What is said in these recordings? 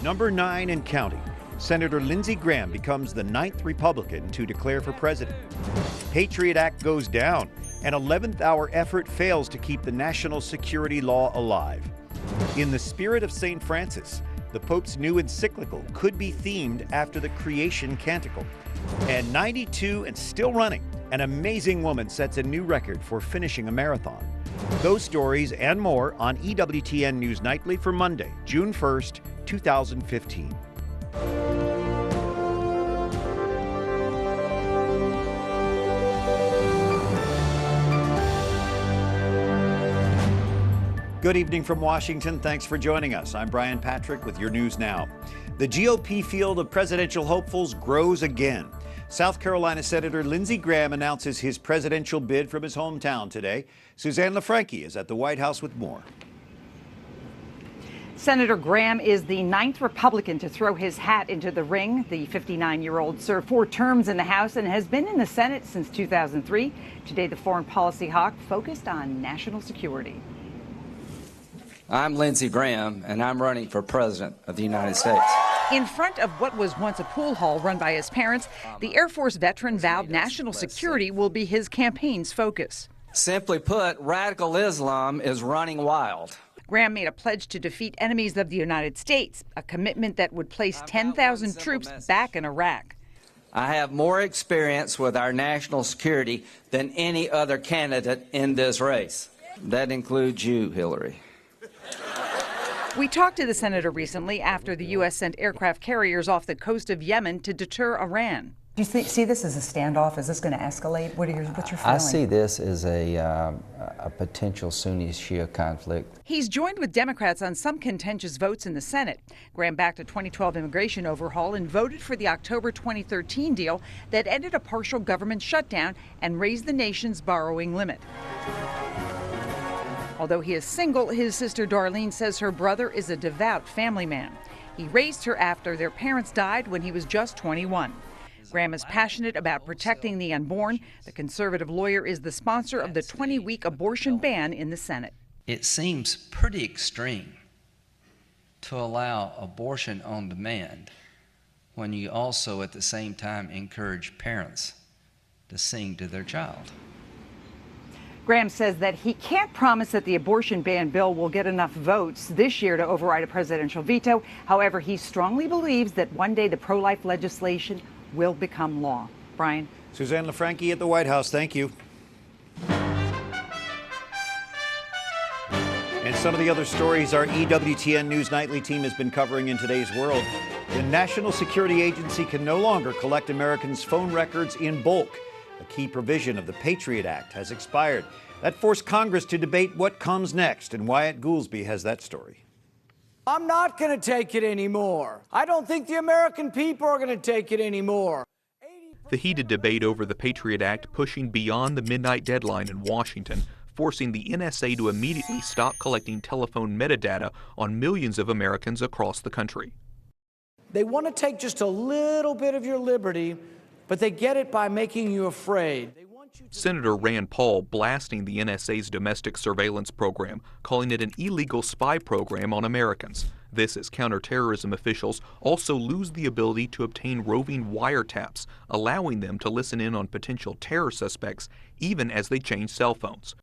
Number 9 and counting. Senator Lindsey Graham becomes the 9th Republican to declare for president. Patriot Act goes down. An 11th-hour effort fails to keep the national security law alive. In the spirit of St. Francis, the Pope's new encyclical could be themed after the Creation Canticle. And 92 and still running, an amazing woman sets a new record for finishing a marathon. Those stories and more on EWTN News Nightly for Monday, June 1st, 2015. Good evening from Washington. Thanks for joining us. I'm Bryan Patrick with your news now. The GOP field of presidential hopefuls grows again. South Carolina Senator Lindsey Graham announces his presidential bid from his hometown today. Susanne LaFrankie is at the White House with more. Senator Graham is the 9th Republican to throw his hat into the ring. The 59-year-old served 4 terms in the House and has been in the Senate since 2003. Today, the foreign policy hawk focused on national security. I'm Lindsey Graham, and I'm running for President of the United States. In front of what was once a pool hall run by his parents, the Air Force veteran vowed national security will be his campaign's focus. Simply put, radical Islam is running wild. Graham made a pledge to defeat enemies of the United States, a commitment that would place 10,000 troops back in Iraq. I have more experience with our national security than any other candidate in this race. That includes you, Hillary. We talked to the senator recently after the U.S. sent aircraft carriers off the coast of Yemen to deter Iran. Do you see this as a standoff? Is this going to escalate? What's your feeling? I see this as a potential Sunni-Shia conflict. He's joined with Democrats on some contentious votes in the Senate. Graham backed a 2012 immigration overhaul and voted for the October 2013 deal that ended a partial government shutdown and raised the nation's borrowing limit. Although he is single, his sister Darlene says her brother is a devout family man. He raised her after their parents died when he was just 21. Graham is passionate about protecting the unborn. The conservative lawyer is the sponsor of the 20-week abortion ban in the Senate. It seems pretty extreme to allow abortion on demand when you also at the same time encourage parents to sing to their child. Graham says that he can't promise that the abortion ban bill will get enough votes this year to override a presidential veto. However, he strongly believes that one day the pro-life legislation will become law. Bryan. Susanne LaFrankie at the White House. Thank you. And some of the other stories our EWTN News Nightly team has been covering in today's world. The National Security Agency can no longer collect Americans' phone records in bulk. A key provision of the Patriot Act has expired. That forced Congress to debate what comes next, and Wyatt Goolsbee has that story. I'm not going to take it anymore. I don't think the American people are going to take it anymore. The heated debate over the Patriot Act pushing beyond the midnight deadline in Washington, forcing the NSA to immediately stop collecting telephone metadata on millions of Americans across the country. They want to take just a little bit of your liberty, but they get it by making you afraid. Senator Rand Paul blasting the NSA's domestic surveillance program, calling it an illegal spy program on Americans. This as counterterrorism officials also lose the ability to obtain roving wiretaps, allowing them to listen in on potential terror suspects even as they change cell phones.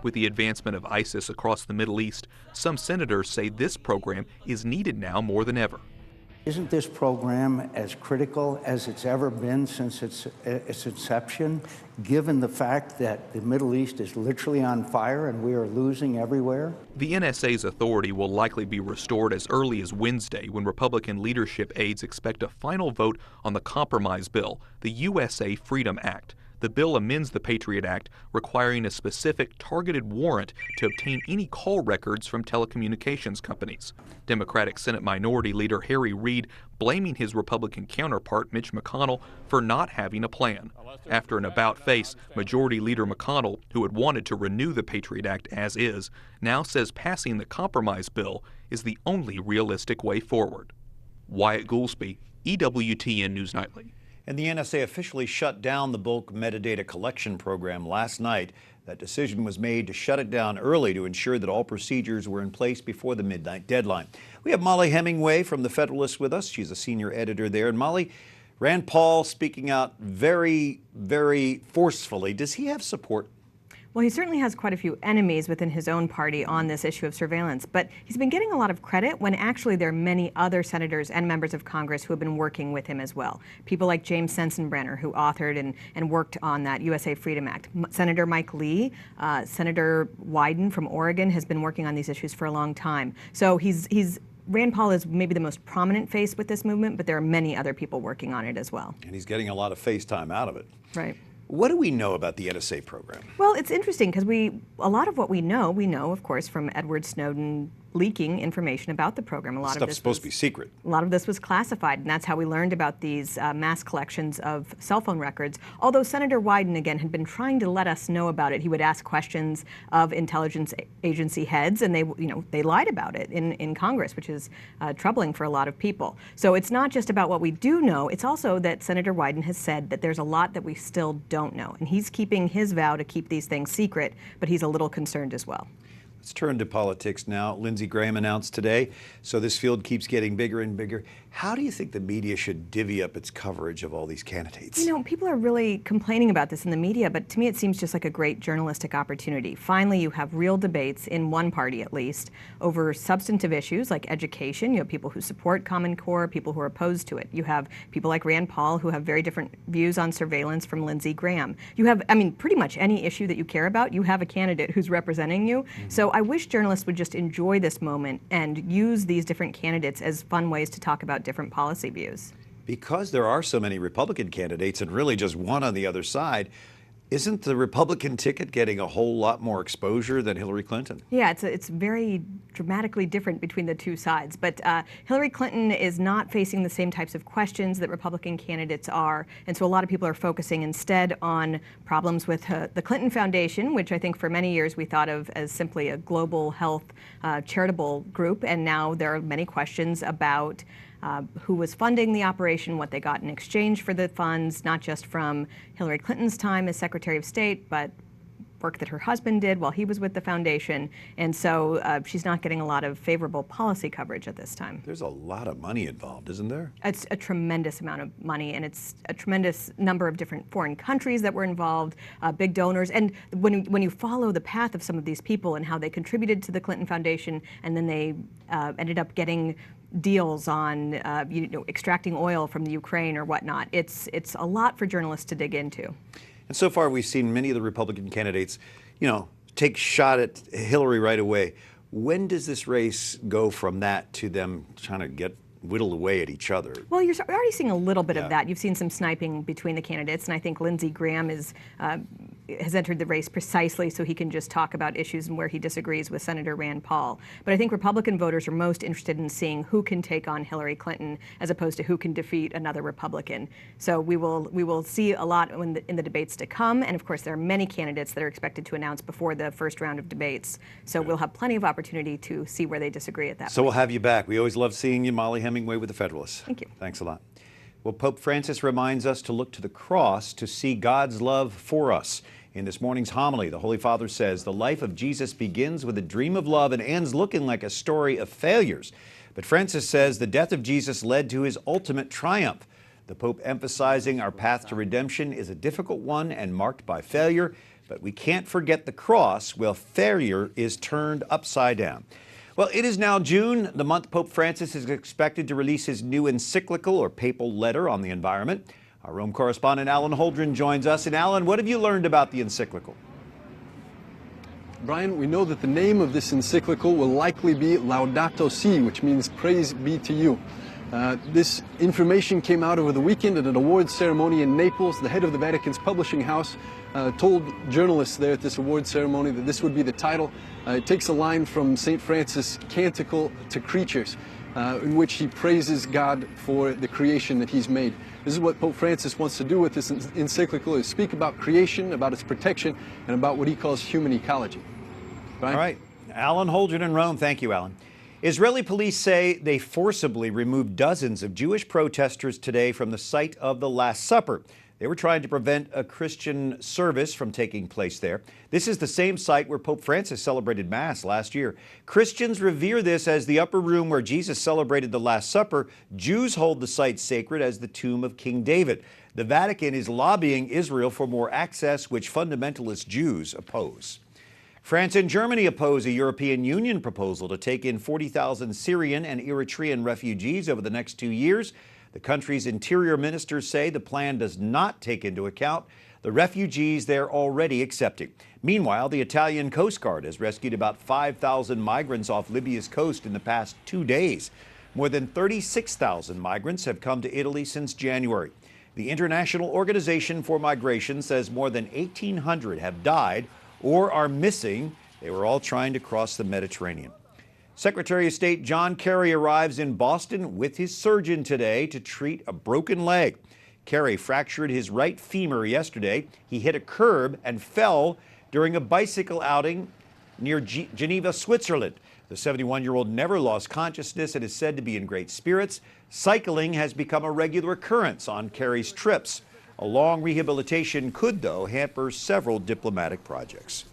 With the advancement of ISIS across the Middle East, some senators say this program is needed now more than ever. Isn't this program as critical as it's ever been since its inception, given the fact that the Middle East is literally on fire and we are losing everywhere? The NSA's authority will likely be restored as early as Wednesday, when Republican leadership aides expect a final vote on the compromise bill, the USA Freedom Act. The bill amends the Patriot Act, requiring a specific targeted warrant to obtain any call records from telecommunications companies. Democratic Senate Minority Leader Harry Reid blaming his Republican counterpart Mitch McConnell for not having a plan. After an about-face, Majority Leader McConnell, who had wanted to renew the Patriot Act as is, now says passing the compromise bill is the only realistic way forward. Wyatt Goolsbee, EWTN News Nightly. And the NSA officially shut down the bulk metadata collection program last night. That decision was made to shut it down early to ensure that all procedures were in place before the midnight deadline. We have Mollie Hemingway from The Federalist with us. She's a senior editor there. And Mollie, Rand Paul speaking out very, very forcefully. Does he have support? Well, he certainly has quite a few enemies within his own party on this issue of surveillance, but he's been getting a lot of credit when actually there are many other senators and members of Congress who have been working with him as well. People like James Sensenbrenner, who authored and worked on that USA Freedom Act. Senator Mike Lee, Senator Wyden from Oregon has been working on these issues for a long time. So Rand Paul is maybe the most prominent face with this movement, but there are many other people working on it as well. And he's getting a lot of face time out of it. Right. What do we know about the NSA program? Well, it's interesting because a lot of what we know, of course, from Edward Snowden leaking information about the program. A lot of this supposed to be secret. A lot of this was classified, and that's how we learned about these mass collections of cell phone records. Although Senator Wyden, again, had been trying to let us know about it. He would ask questions of intelligence agency heads, and they lied about it in Congress, which is troubling for a lot of people. So it's not just about what we do know. It's also that Senator Wyden has said that there's a lot that we still don't know, and he's keeping his vow to keep these things secret, but he's a little concerned as well. Let's turn to politics now. Lindsey Graham announced today, so this field keeps getting bigger and bigger. How do you think the media should divvy up its coverage of all these candidates? People are really complaining about this in the media, but to me it seems just like a great journalistic opportunity. Finally, you have real debates, in one party at least, over substantive issues like education. You have people who support Common Core, people who are opposed to it. You have people like Rand Paul who have very different views on surveillance from Lindsey Graham. You have, pretty much any issue that you care about, you have a candidate who's representing you. Mm-hmm. So I wish journalists would just enjoy this moment and use these different candidates as fun ways to talk about different policy views. Because there are so many Republican candidates and really just one on the other side, isn't the Republican ticket getting a whole lot more exposure than Hillary Clinton? Yeah, it's very dramatically different between the two sides. But Hillary Clinton is not facing the same types of questions that Republican candidates are. And so a lot of people are focusing instead on problems with the Clinton Foundation, which I think for many years we thought of as simply a global health charitable group. And now there are many questions about who was funding the operation, what they got in exchange for the funds, not just from Hillary Clinton's time as Secretary of State, but work that her husband did while he was with the foundation. And so she's not getting a lot of favorable policy coverage at this time. There's a lot of money involved, isn't there? It's a tremendous amount of money, and it's a tremendous number of different foreign countries that were involved, big donors. And when you follow the path of some of these people and how they contributed to the Clinton Foundation, and then they ended up getting deals on extracting oil from the Ukraine or whatnot, it's a lot for journalists to dig into. And so far, we've seen many of the Republican candidates, take shot at Hillary right away. When does this race go from that to them trying to whittle away at each other? Well, you're already seeing a little bit of that. You've seen some sniping between the candidates, and I think Lindsey Graham has entered the race precisely so he can just talk about issues and where he disagrees with Senator Rand Paul. But I think Republican voters are most interested in seeing who can take on Hillary Clinton as opposed to who can defeat another Republican. So we will see a lot in the debates to come, and of course there are many candidates that are expected to announce before the first round of debates. So we'll have plenty of opportunity to see where they disagree at that point. So we'll have you back. We always love seeing you, Mollie Hemingway with The Federalist. Thank you. Thanks a lot. Well, Pope Francis reminds us to look to the cross to see God's love for us. In this morning's homily, the Holy Father says the life of Jesus begins with a dream of love and ends looking like a story of failures. But Francis says the death of Jesus led to his ultimate triumph. The Pope emphasizing our path to redemption is a difficult one and marked by failure, but we can't forget the cross where failure is turned upside down. Well, it is now June, the month Pope Francis is expected to release his new encyclical or papal letter on the environment. Our Rome correspondent Alan Holdren joins us. And Alan, what have you learned about the encyclical? Bryan, we know that the name of this encyclical will likely be Laudato Si, which means praise be to you. This information came out over the weekend at an awards ceremony in Naples. The head of the Vatican's publishing house told journalists there at this awards ceremony that this would be the title. It takes a line from St. Francis' Canticle to Creatures, in which he praises God for the creation that he's made. This is what Pope Francis wants to do with this encyclical, is speak about creation, about its protection, and about what he calls human ecology. Bryan? All right. Alan Holdren in Rome. Thank you, Alan. Israeli police say they forcibly removed dozens of Jewish protesters today from the site of the Last Supper. They were trying to prevent a Christian service from taking place there. This is the same site where Pope Francis celebrated Mass last year. Christians revere this as the upper room where Jesus celebrated the Last Supper. Jews hold the site sacred as the tomb of King David. The Vatican is lobbying Israel for more access, which fundamentalist Jews oppose. France and Germany oppose a European Union proposal to take in 40,000 Syrian and Eritrean refugees over the next 2 years. The country's interior ministers say the plan does not take into account the refugees they're already accepting. Meanwhile, the Italian Coast Guard has rescued about 5,000 migrants off Libya's coast in the past 2 days. More than 36,000 migrants have come to Italy since January. The International Organization for Migration says more than 1,800 have died or are missing. They were all trying to cross the Mediterranean. Secretary of State John Kerry arrives in Boston with his surgeon today to treat a broken leg. Kerry fractured his right femur yesterday. He hit a curb and fell during a bicycle outing near Geneva, Switzerland. The 71-year-old never lost consciousness and is said to be in great spirits. Cycling has become a regular occurrence on Kerry's trips. A long rehabilitation could, though, hamper several diplomatic projects.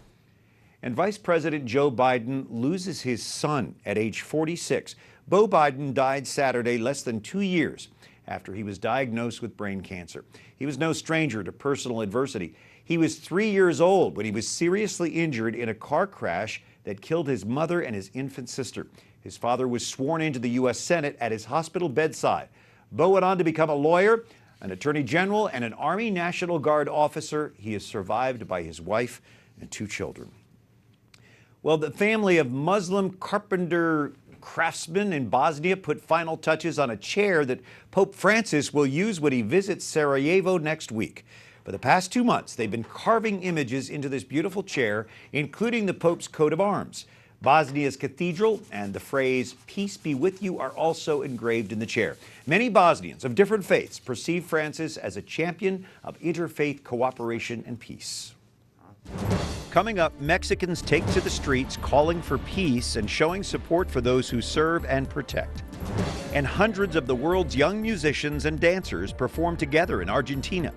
And Vice President Joe Biden loses his son at age 46. Beau Biden died Saturday, less than 2 years after he was diagnosed with brain cancer. He was no stranger to personal adversity. He was 3 years old when he was seriously injured in a car crash that killed his mother and his infant sister. His father was sworn into the U.S. Senate at his hospital bedside. Beau went on to become a lawyer, an attorney general, and an Army National Guard officer. He is survived by his wife and 2 children. Well, the family of Muslim carpenter craftsmen in Bosnia put final touches on a chair that Pope Francis will use when he visits Sarajevo next week. For the past 2 months, they've been carving images into this beautiful chair, including the Pope's coat of arms. Bosnia's cathedral and the phrase, "Peace be with you," are also engraved in the chair. Many Bosnians of different faiths perceive Francis as a champion of interfaith cooperation and peace. Coming up, Mexicans take to the streets calling for peace and showing support for those who serve and protect. And hundreds of the world's young musicians and dancers perform together in Argentina.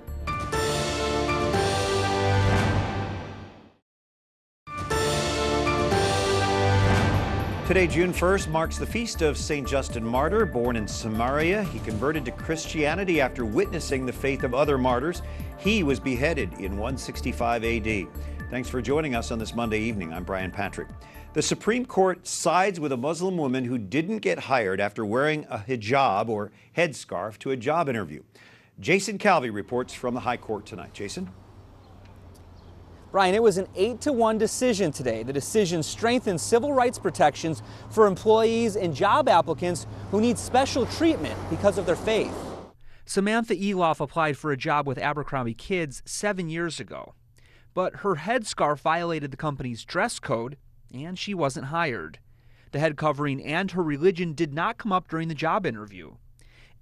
Today, June 1st, marks the feast of St. Justin Martyr. Born in Samaria, he converted to Christianity after witnessing the faith of other martyrs. He was beheaded in 165 AD. Thanks for joining us on this Monday evening. I'm Bryan Patrick. The Supreme Court sides with a Muslim woman who didn't get hired after wearing a hijab or headscarf to a job interview. Jason Calvi reports from the High Court tonight. Jason? Bryan, it was an 8-1 decision today. The decision strengthens civil rights protections for employees and job applicants who need special treatment because of their faith. Samantha Eloff applied for a job with Abercrombie Kids 7 years ago. But her headscarf violated the company's dress code, and she wasn't hired. The head covering and her religion did not come up during the job interview.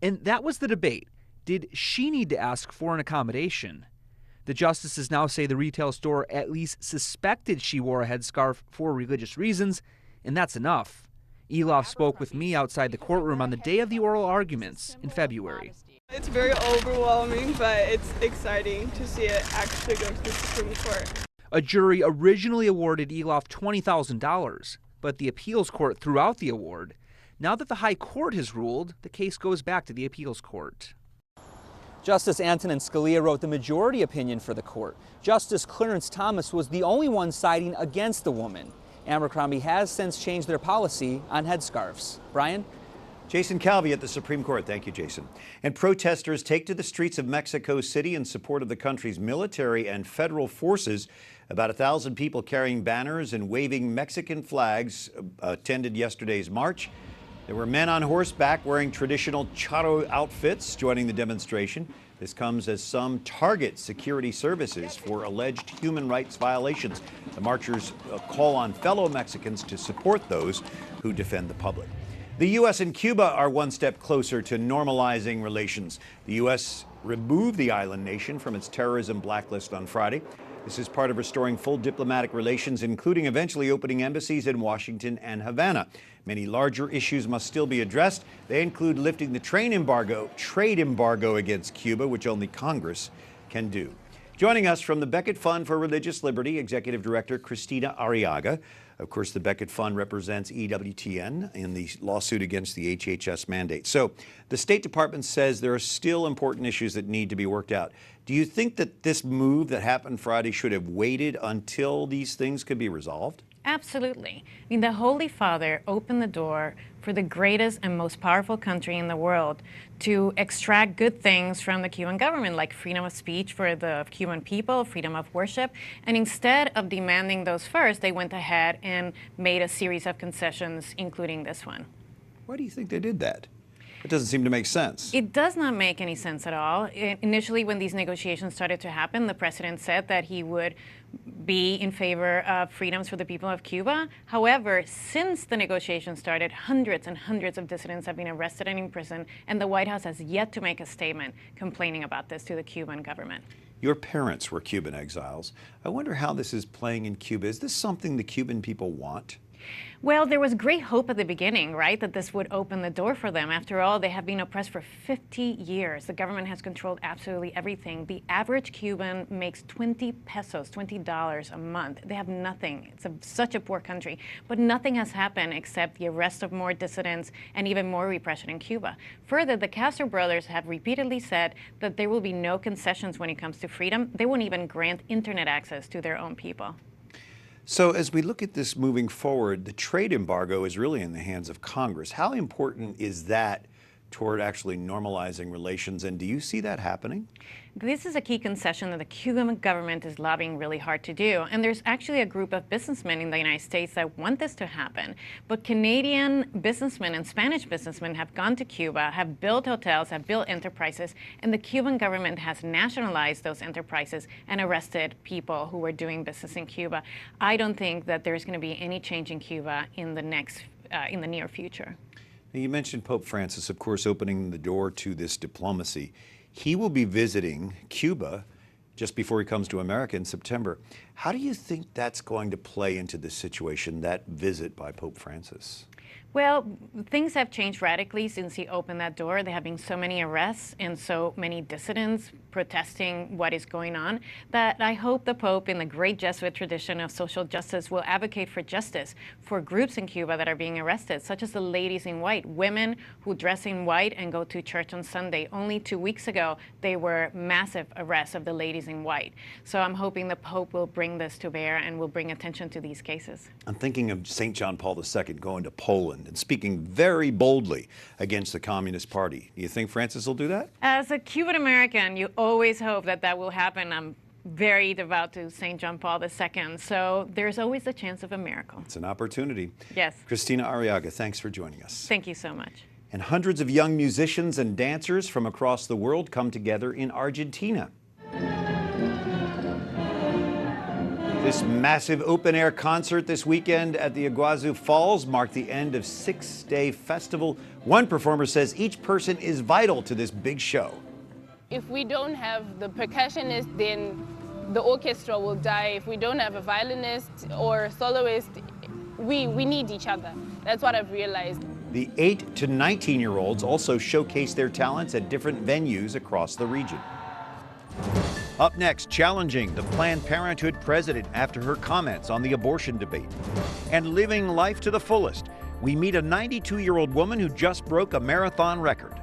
And that was the debate. Did she need to ask for an accommodation? The justices now say the retail store at least suspected she wore a headscarf for religious reasons, and that's enough. Eloff spoke with me outside the courtroom on the day of the oral arguments in February. It's very overwhelming, but it's exciting to see it actually go to the Supreme Court. A jury originally awarded Eloff $20,000, but the appeals court threw out the award. Now that the High Court has ruled, the case goes back to the appeals court. Justice Antonin Scalia wrote the majority opinion for the court. Justice Clarence Thomas was the only one siding against the woman. Abercrombie has since changed their policy on headscarves. Bryan? Jason Calvi at the Supreme Court. Thank you, Jason. And protesters take to the streets of Mexico City in support of the country's military and federal forces. About 1,000 people carrying banners and waving Mexican flags attended yesterday's march. There were men on horseback wearing traditional charro outfits joining the demonstration. This comes as some target security services for alleged human rights violations. The marchers call on fellow Mexicans to support those who defend the public. The U.S. and Cuba are one step closer to normalizing relations. The U.S. removed the island nation from its terrorism blacklist on Friday. This is part of restoring full diplomatic relations, including eventually opening embassies in Washington and Havana. Many larger issues must still be addressed. They include lifting the trade embargo against Cuba, which only Congress can do. Joining us from the Becket Fund for Religious Liberty, Executive Director Kristina Arriaga. Of course, the Becket Fund represents EWTN in the lawsuit against the HHS mandate. So the State Department says there are still important issues that need to be worked out. Do you think that this move that happened Friday should have waited until these things could be resolved? Absolutely. I mean, the Holy Father opened the door for the greatest and most powerful country in the world to extract good things from the Cuban government, like freedom of speech for the Cuban people, freedom of worship. And instead of demanding those first, they went ahead and made a series of concessions, including this one. Why do you think they did that? It doesn't seem to make sense. It does not make any sense at all. Initially, when these negotiations started to happen, the president said that he would be in favor of freedoms for the people of Cuba. However, since the negotiations started, hundreds and hundreds of dissidents have been arrested and imprisoned, and the White House has yet to make a statement complaining about this to the Cuban government. Your parents were Cuban exiles. I wonder how this is playing in Cuba. Is this something the Cuban people want? Well, there was great hope at the beginning, right, that this would open the door for them. After all, they have been oppressed for 50 years. The government has controlled absolutely everything. The average Cuban makes 20 pesos, $20 a month. They have nothing. It's such a poor country. But nothing has happened except the arrest of more dissidents and even more repression in Cuba. Further, the Castro brothers have repeatedly said that there will be no concessions when it comes to freedom. They won't even grant internet access to their own people. So as we look at this moving forward, the trade embargo is really in the hands of Congress. How important is that toward actually normalizing relations, and do you see that happening? This is a key concession that the Cuban government is lobbying really hard to do. And there's actually a group of businessmen in the United States that want this to happen. But Canadian businessmen and Spanish businessmen have gone to Cuba, have built hotels, have built enterprises, and the Cuban government has nationalized those enterprises and arrested people who were doing business in Cuba. I don't think that there's going to be any change in Cuba in the near future. Now, you mentioned Pope Francis, of course, opening the door to this diplomacy. He will be visiting Cuba just before he comes to America in September. How do you think that's going to play into this situation, that visit by Pope Francis? Well, things have changed radically since he opened that door. There have been so many arrests and so many dissidents protesting what is going on that I hope the Pope, in the great Jesuit tradition of social justice, will advocate for justice for groups in Cuba that are being arrested, such as the ladies in white, women who dress in white and go to church on Sunday. Only 2 weeks ago, there were massive arrests of the ladies in white. So I'm hoping the Pope will bring this to bear and will bring attention to these cases. I'm thinking of St. John Paul II going to Poland and speaking very boldly against the Communist Party. Do you think Francis will do that? As a Cuban American, you always hope that that will happen. I'm very devout to St. John Paul II, so there's always the chance of a miracle. It's an opportunity. Yes. Kristina Arriaga, thanks for joining us. Thank you so much. And hundreds of young musicians and dancers from across the world come together in Argentina. This massive open-air concert this weekend at the Iguazu Falls marked the end of a 6-day festival. One performer says each person is vital to this big show. If we don't have the percussionist, then the orchestra will die. If we don't have a violinist or soloist, we need each other. That's what I've realized. The 8 to 19-year-olds also showcase their talents at different venues across the region. Up next, challenging the Planned Parenthood president after her comments on the abortion debate. And living life to the fullest, we meet a 92-year-old woman who just broke a marathon record.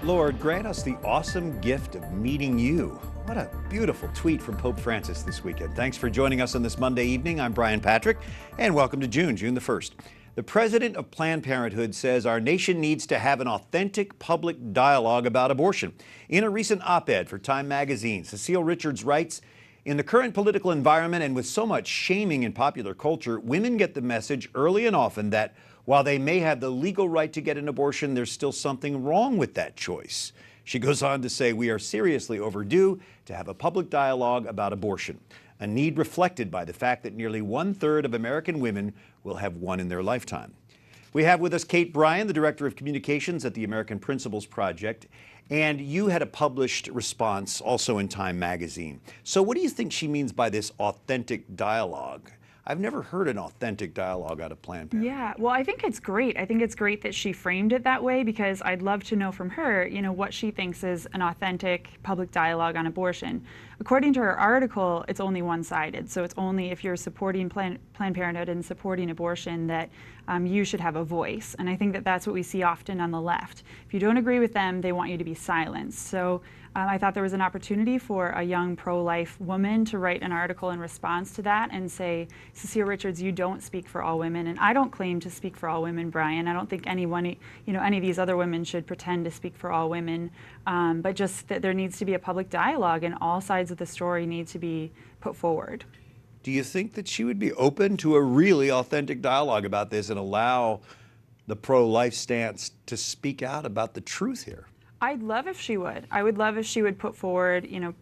Lord, grant us the awesome gift of meeting you. What a beautiful tweet from Pope Francis this weekend. Thanks for joining us on this Monday evening. I'm Bryan Patrick, and welcome to June the 1st. The president of Planned Parenthood says our nation needs to have an authentic public dialogue about abortion. In a recent op-ed for Time magazine, Cecile Richards writes, in the current political environment and with so much shaming in popular culture, women get the message early and often that while they may have the legal right to get an abortion, there's still something wrong with that choice. She goes on to say we are seriously overdue to have a public dialogue about abortion, a need reflected by the fact that nearly 1/3 of American women will have one in their lifetime. We have with us Kate Bryan, the Director of Communications at the American Principles Project, and you had a published response also in Time magazine. So what do you think she means by this authentic dialogue? I've never heard an authentic dialogue out of Planned Parenthood. Yeah, well, I think it's great. I think it's great that she framed it that way, because I'd love to know from her, you know, what she thinks is an authentic public dialogue on abortion. According to her article, it's only one-sided. So it's only if you're supporting Planned Parenthood and supporting abortion that you should have a voice. And I think that that's what we see often on the left. If you don't agree with them, they want you to be silenced. So I thought there was an opportunity for a young pro-life woman to write an article in response to that and say, Cecile Richards, you don't speak for all women. And I don't claim to speak for all women, Bryan. I don't think anyone, you know, any of these other women should pretend to speak for all women. But just that there needs to be a public dialogue and all sides of the story need to be put forward. Do you think that she would be open to a really authentic dialogue about this and allow the pro-life stance to speak out about the truth here? I'd love if she would. I would love if she would put forward, you know,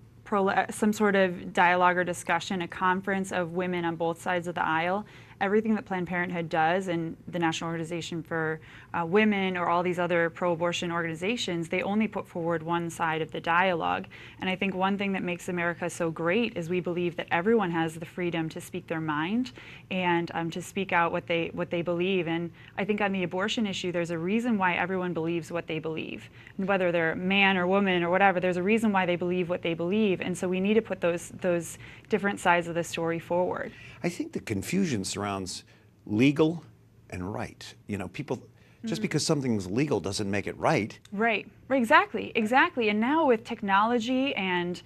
some sort of dialogue or discussion, a conference of women on both sides of the aisle. Everything that Planned Parenthood does and the National Organization for Women or all these other pro-abortion organizations, they only put forward one side of the dialogue. And I think one thing that makes America so great is we believe that everyone has the freedom to speak their mind and to speak out what they believe. And I think on the abortion issue, there's a reason why everyone believes what they believe. And whether they're man or woman or whatever, there's a reason why they believe what they believe. And so we need to put those different sides of the story forward. I think the confusion surrounds legal and right. You know, people, just because something's legal doesn't make it right. Right, exactly. And now with technology and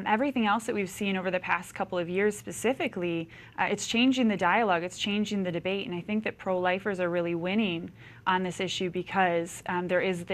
everything else that we've seen over the past couple of years specifically, it's changing the dialogue, it's changing the debate, and I think that pro-lifers are really winning on this issue because there is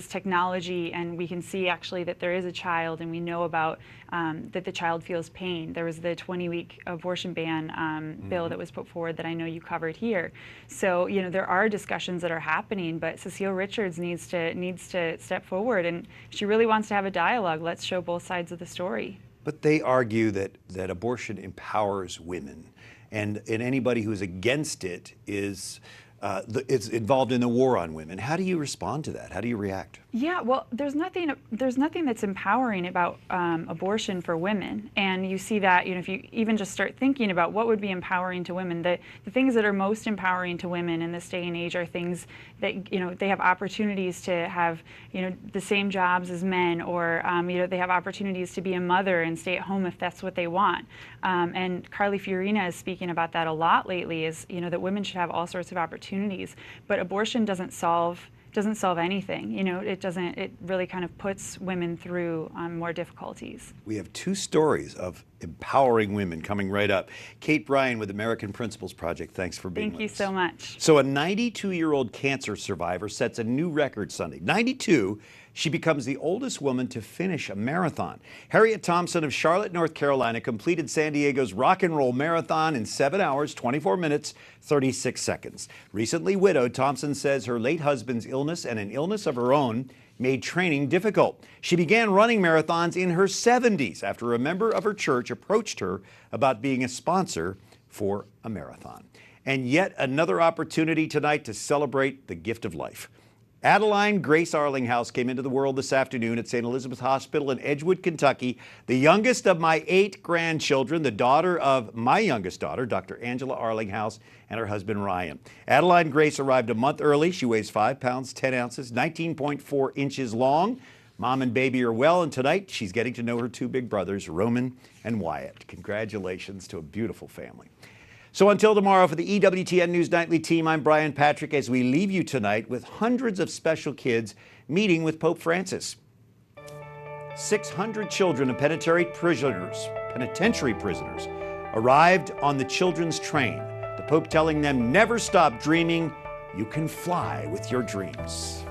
technology, and we can see actually that there is a child, and we know about that the child feels pain. There was the 20-week abortion ban bill that was put forward that I know you covered here. So, you know, there are discussions that are happening, but Cecile Richards needs to step forward, and if she really wants to have a dialogue, let's show both sides of the story. But they argue that abortion empowers women, and anybody who's against it is involved in the war on women. How do you respond to that? How do you react? Yeah, well, there's nothing that's empowering about abortion for women, and you see that, you know, if you even just start thinking about what would be empowering to women, the things that are most empowering to women in this day and age are things that, you know, they have opportunities to have, you know, the same jobs as men, or you know, they have opportunities to be a mother and stay at home if that's what they want. And Carly Fiorina is speaking about that a lot lately. Is, you know, that women should have all sorts of opportunities, but abortion doesn't solve anything. You know, it really kind of puts women through more difficulties. We have two stories of empowering women coming right up. Kate Bryan with American Principles Project, thanks for being with us. Thank you so much. So a 92-year-old cancer survivor sets a new record Sunday. 92, she becomes the oldest woman to finish a marathon. Harriet Thompson of Charlotte, North Carolina completed San Diego's Rock and Roll Marathon in 7 hours, 24 minutes, 36 seconds. Recently widowed, Thompson says her late husband's illness and an illness of her own made training difficult. She began running marathons in her 70s after a member of her church approached her about being a sponsor for a marathon. And yet another opportunity tonight to celebrate the gift of life. Adeline Grace Arlinghouse came into the world this afternoon at St. Elizabeth Hospital in Edgewood, Kentucky, the youngest of my 8 grandchildren, the daughter of my youngest daughter, Dr. Angela Arlinghouse, and her husband, Ryan. Adeline Grace arrived a month early. She weighs 5 pounds, 10 ounces, 19.4 inches long. Mom and baby are well, and tonight she's getting to know her 2 big brothers, Roman and Wyatt. Congratulations to a beautiful family. So until tomorrow, for the EWTN News Nightly team, I'm Bryan Patrick, as we leave you tonight with hundreds of special kids meeting with Pope Francis. 600 children of penitentiary prisoners arrived on the children's train. The Pope telling them, never stop dreaming. You can fly with your dreams.